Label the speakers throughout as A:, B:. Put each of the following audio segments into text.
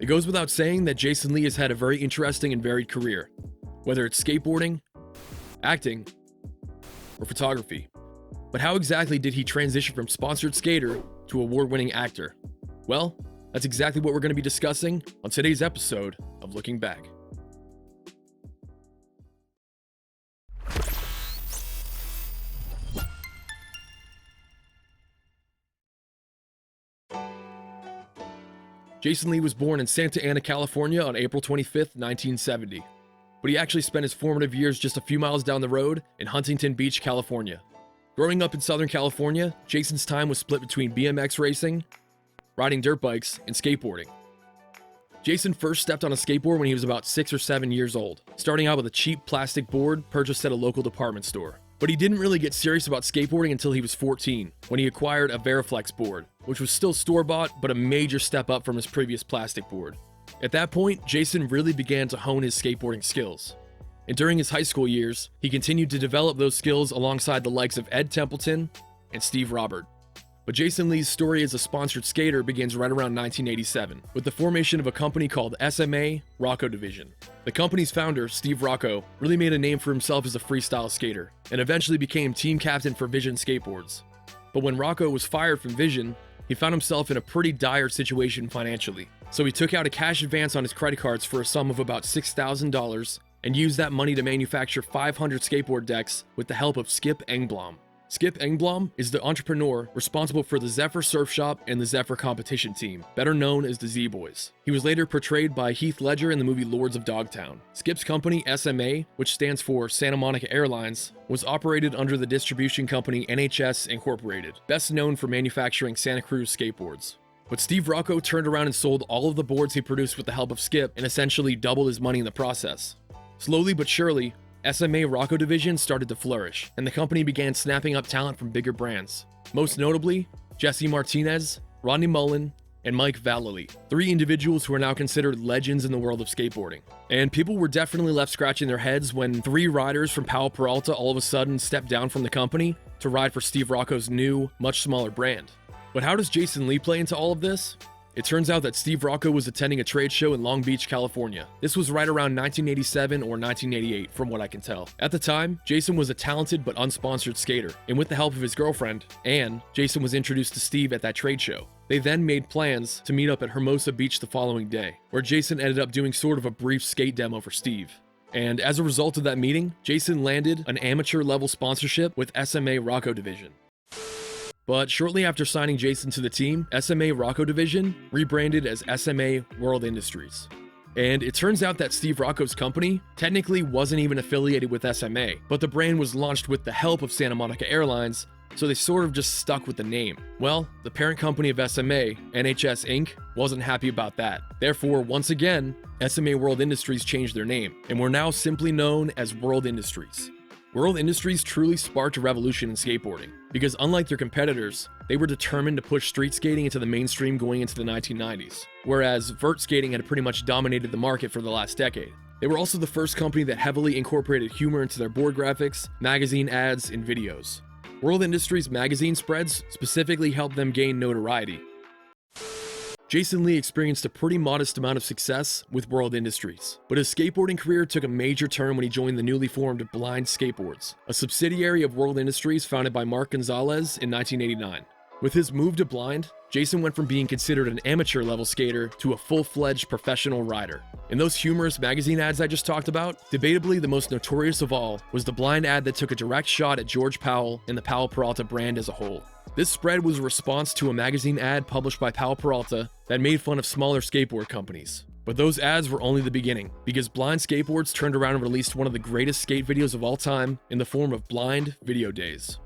A: It goes without saying that Jason Lee has had a very interesting and varied career, whether it's skateboarding, acting, or photography. But how exactly did he transition from sponsored skater to award-winning actor? Well, that's exactly what we're going to be discussing on today's episode of Looking Back. Jason Lee was born in Santa Ana, California on April 25th, 1970. But he actually spent his formative years just a few miles down the road in Huntington Beach, California. Growing up in Southern California, Jason's time was split between BMX racing, riding dirt bikes, and skateboarding. Jason first stepped on a skateboard when he was about 6 or 7 years old, starting out with a cheap plastic board purchased at a local department store. But he didn't really get serious about skateboarding until he was 14, when he acquired a Veriflex board, which was still store-bought, but a major step up from his previous plastic board. At that point, Jason really began to hone his skateboarding skills. And during his high school years, he continued to develop those skills alongside the likes of Ed Templeton and Steve Robert. But Jason Lee's story as a sponsored skater begins right around 1987, with the formation of a company called SMA Rocco Division. The company's founder, Steve Rocco, really made a name for himself as a freestyle skater, and eventually became team captain for Vision Skateboards. But when Rocco was fired from Vision, he found himself in a pretty dire situation financially. So he took out a cash advance on his credit cards for a sum of about $6,000 and used that money to manufacture 500 skateboard decks with the help of Skip Engblom. Skip Engblom is the entrepreneur responsible for the Zephyr Surf Shop and the Zephyr competition team, better known as the Z-Boys. He was later portrayed by Heath Ledger in the movie Lords of Dogtown. Skip's company, SMA, which stands for Santa Monica Airlines, was operated under the distribution company NHS Incorporated, best known for manufacturing Santa Cruz skateboards. But Steve Rocco turned around and sold all of the boards he produced with the help of Skip and essentially doubled his money in the process. Slowly but surely, SMA Rocco Division started to flourish, and the company began snapping up talent from bigger brands. Most notably, Jesse Martinez, Rodney Mullen, and Mike Vallely, 3 individuals who are now considered legends in the world of skateboarding. And people were definitely left scratching their heads when 3 riders from Powell Peralta all of a sudden stepped down from the company to ride for Steve Rocco's new, much smaller brand. But how does Jason Lee play into all of this? It turns out that Steve Rocco was attending a trade show in Long Beach, California. This was right around 1987 or 1988, from what I can tell. At the time, Jason was a talented but unsponsored skater, and with the help of his girlfriend, Anne, Jason was introduced to Steve at that trade show. They then made plans to meet up at Hermosa Beach the following day, where Jason ended up doing sort of a brief skate demo for Steve. And as a result of that meeting, Jason landed an amateur-level sponsorship with SMA Rocco Division. But shortly after signing Jason to the team, SMA Rocco Division rebranded as SMA World Industries. And it turns out that Steve Rocco's company technically wasn't even affiliated with SMA, but the brand was launched with the help of Santa Monica Airlines, so they sort of just stuck with the name. Well, the parent company of SMA, NHS Inc., wasn't happy about that. Therefore, once again, SMA World Industries changed their name, and we're now simply known as World Industries. World Industries truly sparked a revolution in skateboarding, because unlike their competitors, they were determined to push street skating into the mainstream going into the 1990s, whereas vert skating had pretty much dominated the market for the last decade. They were also the first company that heavily incorporated humor into their board graphics, magazine ads, and videos. World Industries magazine spreads specifically helped them gain notoriety. Jason Lee experienced a pretty modest amount of success with World Industries, but his skateboarding career took a major turn when he joined the newly formed Blind Skateboards, a subsidiary of World Industries founded by Mark Gonzalez in 1989. With his move to Blind, Jason went from being considered an amateur-level skater to a full-fledged professional rider. In those humorous magazine ads I just talked about, debatably the most notorious of all was the Blind ad that took a direct shot at George Powell and the Powell Peralta brand as a whole. This spread was a response to a magazine ad published by Powell Peralta that made fun of smaller skateboard companies. But those ads were only the beginning, because Blind Skateboards turned around and released one of the greatest skate videos of all time in the form of Blind Video Days.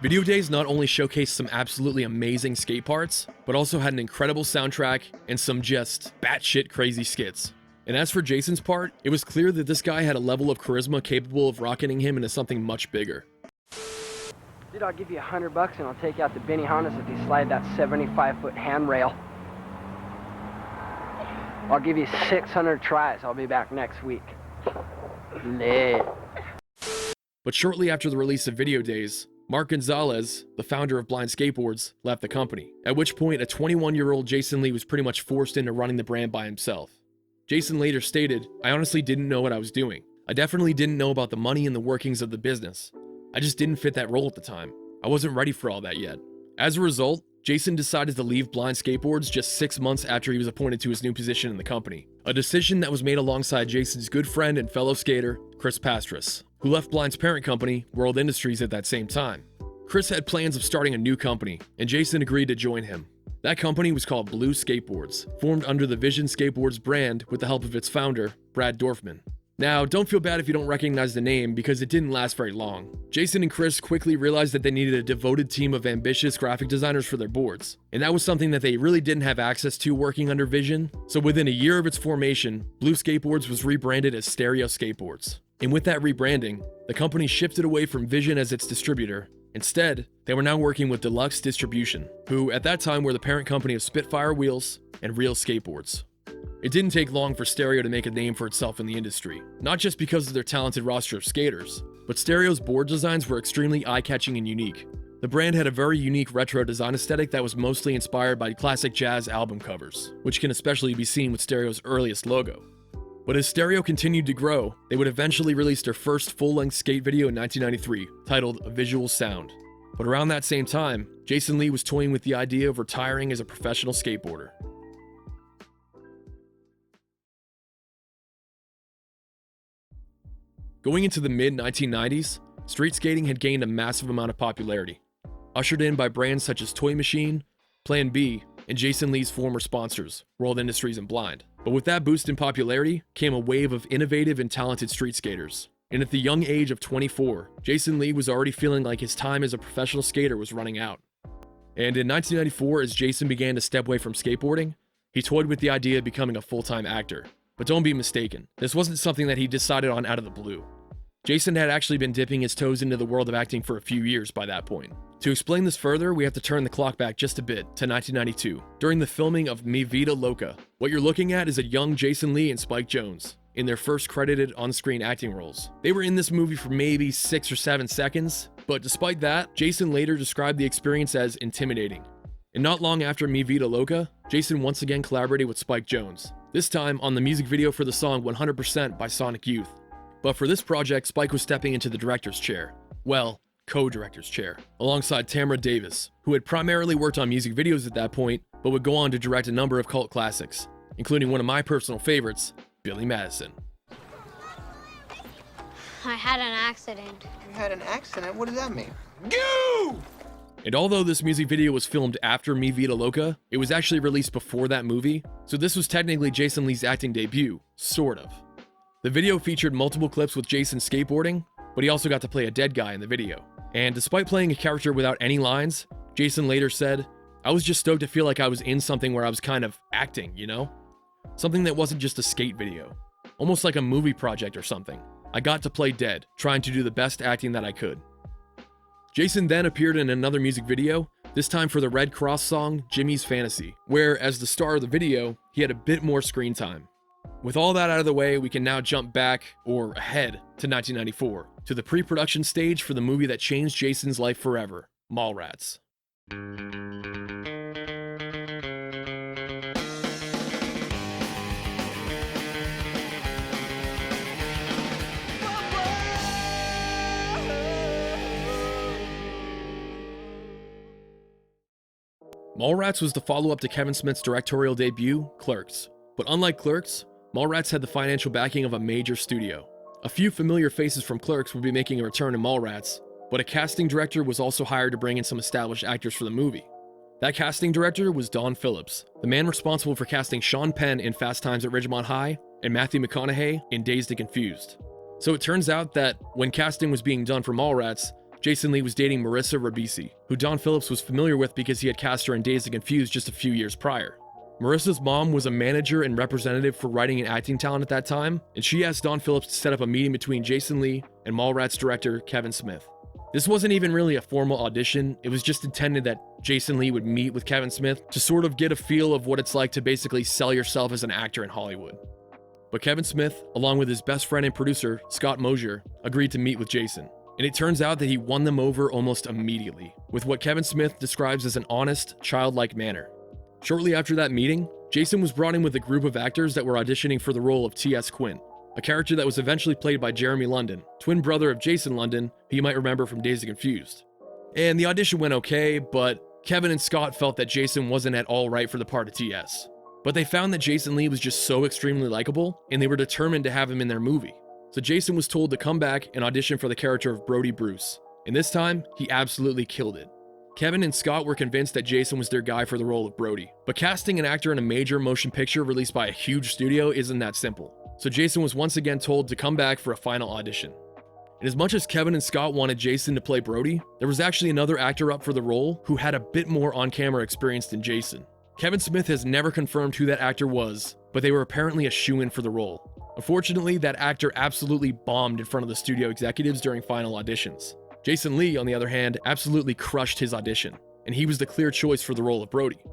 A: Video Days not only showcased some absolutely amazing skate parts, but also had an incredible soundtrack and some just batshit crazy skits. And as for Jason's part, it was clear that this guy had a level of charisma capable of rocketing him into something much bigger.
B: Dude, I'll give you $100 and I'll take out the Benny Hondas if you slide that 75-foot handrail. I'll give you 600 tries. I'll be back next week. Lit.
A: But shortly after the release of Video Days, Mark Gonzalez, the founder of Blind Skateboards, left the company, at which point a 21-year-old Jason Lee was pretty much forced into running the brand by himself. Jason later stated, "I honestly didn't know what I was doing. I definitely didn't know about the money and the workings of the business. I just didn't fit that role at the time. I wasn't ready for all that yet." As a result, Jason decided to leave Blind Skateboards just 6 months after he was appointed to his new position in the company, a decision that was made alongside Jason's good friend and fellow skater, Chris Pastras, who left Blind's parent company, World Industries, at that same time. Chris had plans of starting a new company, and Jason agreed to join him. That company was called Blue Skateboards, formed under the Vision Skateboards brand with the help of its founder, Brad Dorfman. Now, don't feel bad if you don't recognize the name because it didn't last very long. Jason and Chris quickly realized that they needed a devoted team of ambitious graphic designers for their boards, and that was something that they really didn't have access to working under Vision. So within a year of its formation, Blue Skateboards was rebranded as Stereo Skateboards. And with that rebranding, the company shifted away from Vision as its distributor. Instead, they were now working with Deluxe Distribution, who at that time were the parent company of Spitfire Wheels and Real Skateboards. It didn't take long for Stereo to make a name for itself in the industry, not just because of their talented roster of skaters, but Stereo's board designs were extremely eye-catching and unique. The brand had a very unique retro design aesthetic that was mostly inspired by classic jazz album covers, which can especially be seen with Stereo's earliest logo. But as Stereo continued to grow, they would eventually release their first full-length skate video in 1993, titled A Visual Sound. But around that same time, Jason Lee was toying with the idea of retiring as a professional skateboarder. Going into the mid-1990s, street skating had gained a massive amount of popularity, ushered in by brands such as Toy Machine, Plan B, and Jason Lee's former sponsors, World Industries and Blind. But with that boost in popularity came a wave of innovative and talented street skaters. And at the young age of 24, Jason Lee was already feeling like his time as a professional skater was running out. And in 1994, as Jason began to step away from skateboarding, he toyed with the idea of becoming a full-time actor. But don't be mistaken, this wasn't something that he decided on out of the blue. Jason had actually been dipping his toes into the world of acting for a few years by that point. To explain this further, we have to turn the clock back just a bit to 1992, during the filming of Mi Vida Loca. What you're looking at is a young Jason Lee and Spike Jonze, in their first credited on-screen acting roles. They were in this movie for maybe 6 or 7 seconds, but despite that, Jason later described the experience as intimidating. And not long after Mi Vida Loca, Jason once again collaborated with Spike Jonze, this time on the music video for the song 100% by Sonic Youth. But for this project, Spike was stepping into the director's chair. Well, co-director's chair, alongside Tamara Davis, who had primarily worked on music videos at that point, but would go on to direct a number of cult classics, including one of my personal favorites, Billy Madison.
C: I had an accident.
D: You had an accident? What does that mean?
A: Go! And although this music video was filmed after Mi Vida Loca, it was actually released before that movie, so this was technically Jason Lee's acting debut, sort of. The video featured multiple clips with Jason skateboarding, but he also got to play a dead guy in the video. And despite playing a character without any lines, Jason later said, "I was just stoked to feel like I was in something where I was kind of acting, you know? Something that wasn't just a skate video. Almost like a movie project or something. I got to play dead, trying to do the best acting that I could." Jason then appeared in another music video, this time for the Red Kross song, Jimmy's Fantasy, where, as the star of the video, he had a bit more screen time. With all that out of the way, we can now jump back, or ahead, to 1994, to the pre-production stage for the movie that changed Jason's life forever, Mallrats. Mallrats was the follow-up to Kevin Smith's directorial debut, Clerks. But unlike Clerks, Mallrats had the financial backing of a major studio. A few familiar faces from Clerks would be making a return to Mallrats, but a casting director was also hired to bring in some established actors for the movie. That casting director was Don Phillips, the man responsible for casting Sean Penn in Fast Times at Ridgemont High and Matthew McConaughey in Dazed and Confused. So it turns out that when casting was being done for Mallrats, Jason Lee was dating Marissa Ribisi, who Don Phillips was familiar with because he had cast her in Dazed and Confused just a few years prior. Marissa's mom was a manager and representative for writing and acting talent at that time, and she asked Don Phillips to set up a meeting between Jason Lee and Mallrats director Kevin Smith. This wasn't even really a formal audition, it was just intended that Jason Lee would meet with Kevin Smith to sort of get a feel of what it's like to basically sell yourself as an actor in Hollywood. But Kevin Smith, along with his best friend and producer, Scott Mosier, agreed to meet with Jason. And it turns out that he won them over almost immediately, with what Kevin Smith describes as an honest, childlike manner. Shortly after that meeting, Jason was brought in with a group of actors that were auditioning for the role of T.S. Quint, a character that was eventually played by Jeremy London, twin brother of Jason London, who you might remember from Dazed and Confused. And the audition went okay, but Kevin and Scott felt that Jason wasn't at all right for the part of T.S. But they found that Jason Lee was just so extremely likable, and they were determined to have him in their movie. So Jason was told to come back and audition for the character of Brodie Bruce. And this time, he absolutely killed it. Kevin and Scott were convinced that Jason was their guy for the role of Brodie. But casting an actor in a major motion picture released by a huge studio isn't that simple. So Jason was once again told to come back for a final audition. And as much as Kevin and Scott wanted Jason to play Brodie, there was actually another actor up for the role who had a bit more on-camera experience than Jason. Kevin Smith has never confirmed who that actor was, but they were apparently a shoo-in for the role. Unfortunately, that actor absolutely bombed in front of the studio executives during final auditions. Jason Lee, on the other hand, absolutely crushed his audition, and he was the clear choice for the role of Brodie.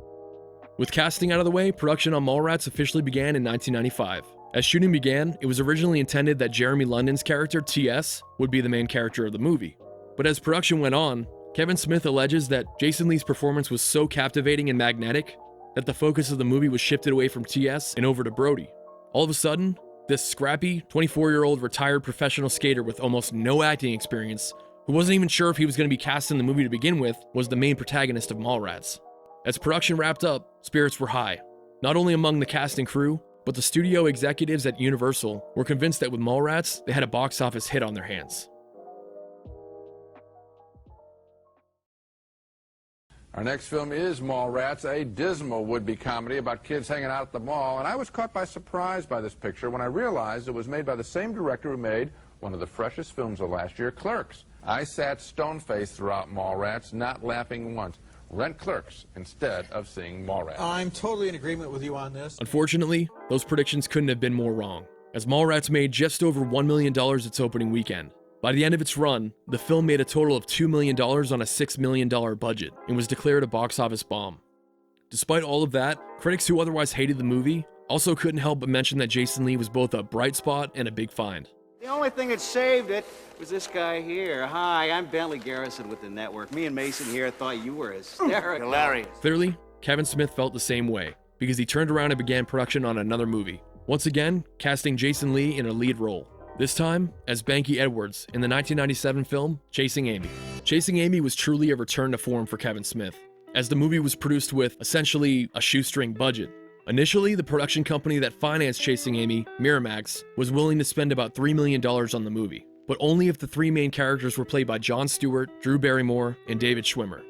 A: With casting out of the way, production on Mallrats officially began in 1995. As shooting began, it was originally intended that Jeremy London's character, T.S., would be the main character of the movie. But as production went on, Kevin Smith alleges that Jason Lee's performance was so captivating and magnetic that the focus of the movie was shifted away from T.S. and over to Brodie. All of a sudden, this scrappy, 24-year-old retired professional skater with almost no acting experience, who wasn't even sure if he was going to be cast in the movie to begin with, was the main protagonist of Mallrats. As production wrapped up, spirits were high, not only among the cast and crew, but the studio executives at Universal were convinced that with Mallrats, they had a box office hit on their hands.
E: Our next film is Mallrats, a dismal would-be comedy about kids hanging out at the mall, and I was caught by surprise by this picture when I realized it was made by the same director who made one of the freshest films of last year, Clerks. I sat stone-faced throughout Mallrats, not laughing once. Rent Clerks instead of seeing Mallrats.
F: I'm totally in agreement with you on this.
A: Unfortunately, those predictions couldn't have been more wrong, as Mallrats made just over $1 million its opening weekend. By the end of its run, the film made a total of $2 million on a $6 million budget and was declared a box office bomb. Despite all of that, critics who otherwise hated the movie also couldn't help but mention that Jason Lee was both a bright spot and a big find.
G: The only thing that saved it was this guy here. Hi, I'm Bentley Garrison with the network. Me and Mason here thought you were hysterical. Hilarious.
A: Clearly, Kevin Smith felt the same way, because he turned around and began production on another movie, once again casting Jason Lee in a lead role. This time, as Banky Edwards in the 1997 film, Chasing Amy. Chasing Amy was truly a return to form for Kevin Smith, as the movie was produced with essentially a shoestring budget. Initially, the production company that financed Chasing Amy, Miramax, was willing to spend about $3 million on the movie, but only if the three main characters were played by Jon Stewart, Drew Barrymore, and David Schwimmer.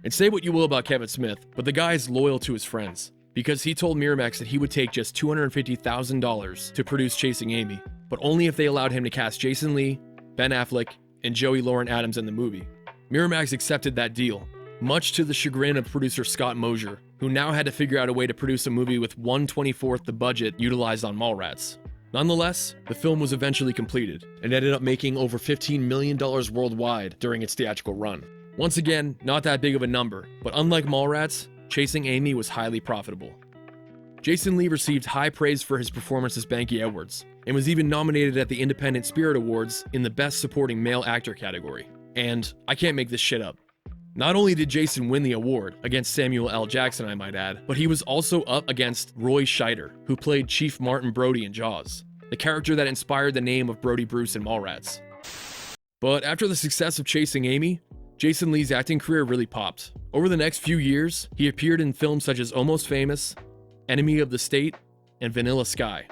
A: And say what you will about Kevin Smith, but the guy is loyal to his friends, because he told Miramax that he would take just $250,000 to produce Chasing Amy, but only if they allowed him to cast Jason Lee, Ben Affleck, and Joey Lauren Adams in the movie. Miramax accepted that deal, much to the chagrin of producer Scott Mosier, who now had to figure out a way to produce a movie with 1/24th the budget utilized on Mallrats. Nonetheless, the film was eventually completed, and ended up making over $15 million worldwide during its theatrical run. Once again, not that big of a number, but unlike Mallrats, Chasing Amy was highly profitable. Jason Lee received high praise for his performance as Banky Edwards, and was even nominated at the Independent Spirit Awards in the Best Supporting Male Actor category. And I can't make this shit up. Not only did Jason win the award, against Samuel L. Jackson I might add, but he was also up against Roy Scheider, who played Chief Martin Brody in Jaws, the character that inspired the name of Brodie Bruce in Mallrats. But after the success of Chasing Amy, Jason Lee's acting career really popped. Over the next few years, he appeared in films such as Almost Famous, Enemy of the State, and Vanilla Sky.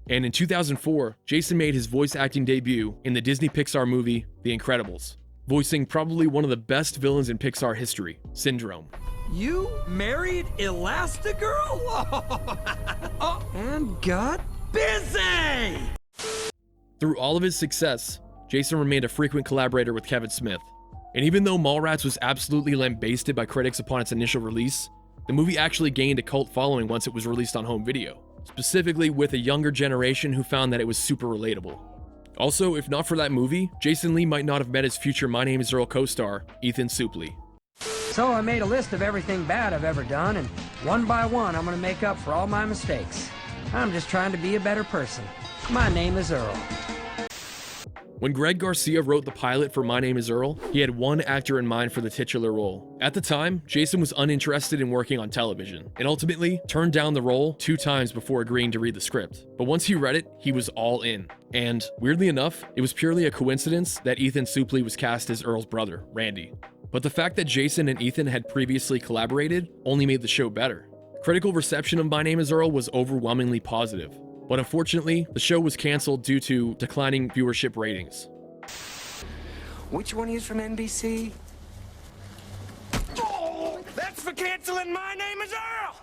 A: And in 2004, Jason made his voice acting debut in the Disney Pixar movie The Incredibles, voicing probably one of the best villains in Pixar history, Syndrome.
H: You married Elastigirl? Oh, and got busy!
A: Through all of his success, Jason remained a frequent collaborator with Kevin Smith. And even though Mallrats was absolutely lambasted by critics upon its initial release, the movie actually gained a cult following once it was released on home video, specifically with a younger generation who found that it was super relatable. Also, if not for that movie, Jason Lee might not have met his future My Name is Earl co-star, Ethan Suplee.
I: So I made a list of everything bad I've ever done, and one by one I'm gonna make up for all my mistakes. I'm just trying to be a better person. My name is Earl.
A: When Greg Garcia wrote the pilot for My Name is Earl, he had one actor in mind for the titular role. At the time, Jason was uninterested in working on television, and ultimately turned down the role 2 times before agreeing to read the script. But once he read it, he was all in. And weirdly enough, it was purely a coincidence that Ethan Suplee was cast as Earl's brother, Randy. But the fact that Jason and Ethan had previously collaborated only made the show better. Critical reception of My Name is Earl was overwhelmingly positive. But unfortunately, the show was canceled due to declining viewership ratings.
J: Which one is from NBC? Oh, that's for canceling My Name is Earl!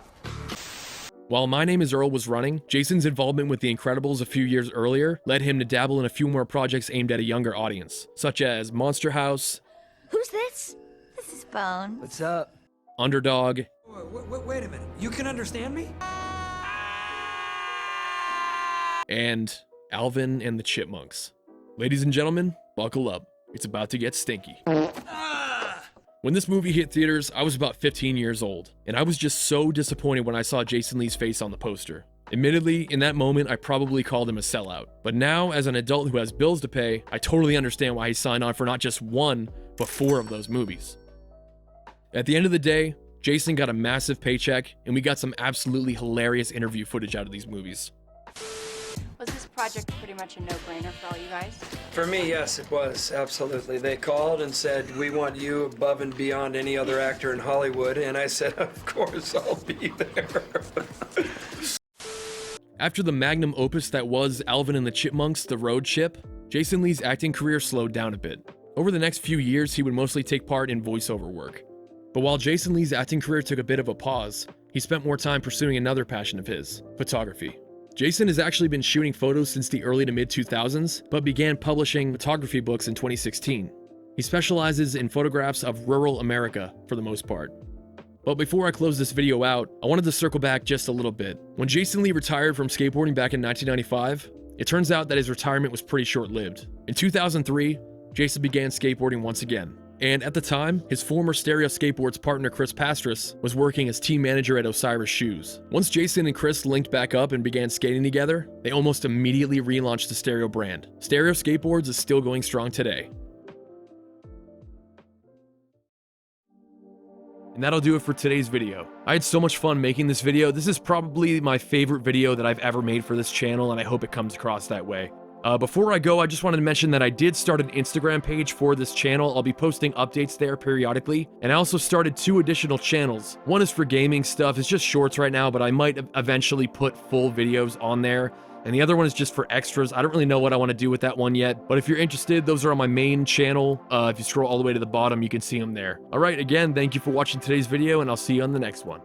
A: While My Name is Earl was running, Jason's involvement with The Incredibles a few years earlier led him to dabble in a few more projects aimed at a younger audience, such as Monster House.
K: Who's this? This is Bone.
I: What's up?
A: Underdog.
H: Wait a minute. You can understand me?
A: And Alvin and the Chipmunks. Ladies and gentlemen, buckle up. It's about to get stinky. When this movie hit theaters, I was about 15 years old, and I was just so disappointed when I saw Jason Lee's face on the poster. Admittedly, in that moment, I probably called him a sellout. But now, as an adult who has bills to pay, I totally understand why he signed on for not just 1, but 4 of those movies. At the end of the day, Jason got a massive paycheck, and we got some absolutely hilarious interview footage out of these movies.
L: Was this project pretty much a no-brainer for all you guys?
I: For me, yes, it was, absolutely. They called and said, we want you above and beyond any other actor in Hollywood, and I said, of course, I'll be there.
A: After the magnum opus that was Alvin and the Chipmunks, The Road Chip, Jason Lee's acting career slowed down a bit. Over the next few years, he would mostly take part in voiceover work. But while Jason Lee's acting career took a bit of a pause, he spent more time pursuing another passion of his, photography. Jason has actually been shooting photos since the early to mid 2000s, but began publishing photography books in 2016. He specializes in photographs of rural America for the most part. But before I close this video out, I wanted to circle back just a little bit. When Jason Lee retired from skateboarding back in 1995, it turns out that his retirement was pretty short-lived. In 2003, Jason began skateboarding once again. And at the time, his former Stereo Skateboards partner Chris Pastras was working as team manager at Osiris Shoes. Once Jason and Chris linked back up and began skating together, they almost immediately relaunched the Stereo brand. Stereo Skateboards is still going strong today. And that'll do it for today's video. I had so much fun making this video. This is probably my favorite video that I've ever made for this channel, and I hope it comes across that way. Before I go, I just wanted to mention that I did start an Instagram page for this channel. I'll be posting updates there periodically. And I also started 2 additional channels. One is for gaming stuff. It's just shorts right now, but I might eventually put full videos on there. And the other one is just for extras. I don't really know what I want to do with that one yet, but if you're interested, those are on my main channel. If you scroll all the way to the bottom, you can see them there. All right, again, thank you for watching today's video, and I'll see you on the next one.